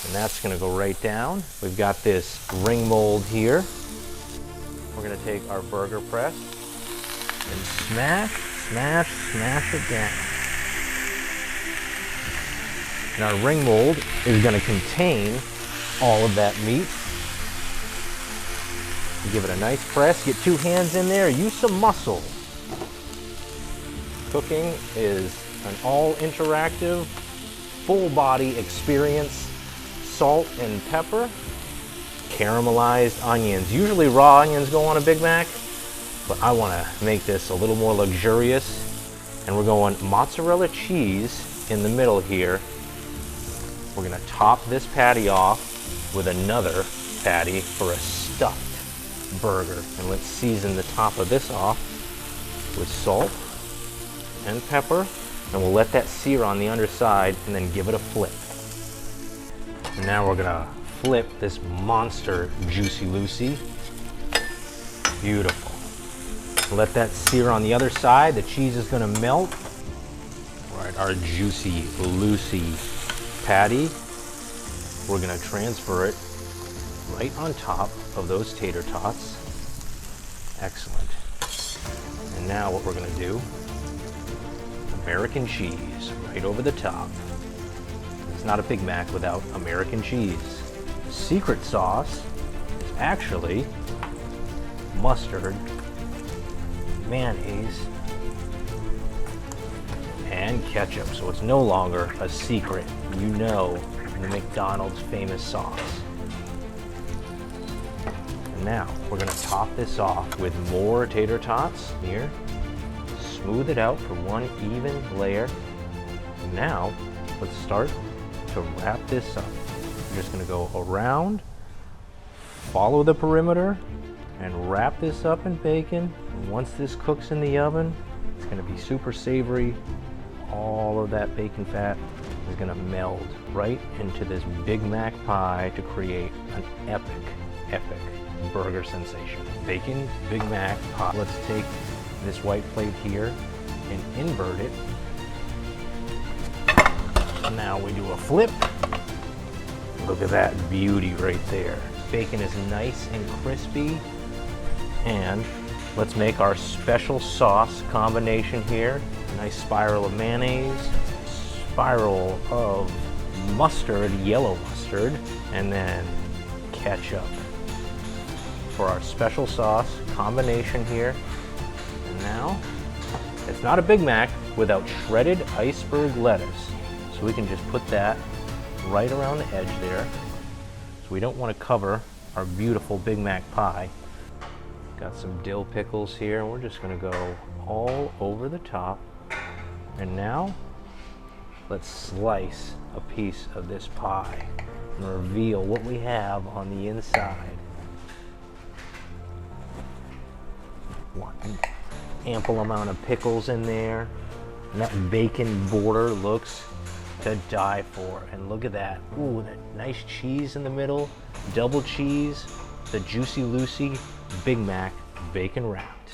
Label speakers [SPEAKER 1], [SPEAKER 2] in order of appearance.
[SPEAKER 1] And that's gonna go right down. We've got this ring mold here. We're gonna take our burger press and smash, smash, smash it down. And our ring mold is gonna contain all of that meat. Give it a nice press, get 2 hands in there, use some muscle. Cooking is an all interactive, full body experience. Salt and pepper, caramelized onions. Usually raw onions go on a Big Mac, but I want to make this a little more luxurious. And we're going mozzarella cheese in the middle here. We're going to top this patty off with another patty for a stuffed burger. And let's season the top of this off with salt and pepper. And we'll let that sear on the underside and then give it a flip. And now we're gonna flip this monster Juicy Lucy. Beautiful. Let that sear on the other side. The cheese is gonna melt. All right, our Juicy Lucy patty. We're gonna transfer it right on top of those tater tots. Excellent. And now what we're gonna do, American cheese right over the top. It's not a Big Mac without American cheese. The secret sauce is actually mustard, mayonnaise, and ketchup. So it's no longer a secret. You know the McDonald's famous sauce. And now we're gonna top this off with more tater tots here. Smooth it out for one even layer. Now let's start to wrap this up. We're just gonna go around, follow the perimeter, and wrap this up in bacon. And once this cooks in the oven, it's gonna be super savory. All of that bacon fat is gonna meld right into this Big Mac pie to create an epic, epic burger sensation. Bacon Big Mac pie. Let's take this white plate here and invert it. Now we do a flip. Look at that beauty right there. Bacon is nice and crispy. And let's make our special sauce combination here. A nice spiral of mayonnaise, spiral of mustard, yellow mustard, and then ketchup for our special sauce combination here. And now, it's not a Big Mac without shredded iceberg lettuce. So we can just put that right around the edge there. So we don't want to cover our beautiful Big Mac pie. Got some dill pickles here, and we're just going to go all over the top. And now, let's slice a piece of this pie and reveal what we have on the inside. One ample amount of pickles in there, and that bacon border looks to die for. And look at that. Ooh, that nice cheese in the middle, double cheese, the Juicy Lucy Big Mac bacon wrapped.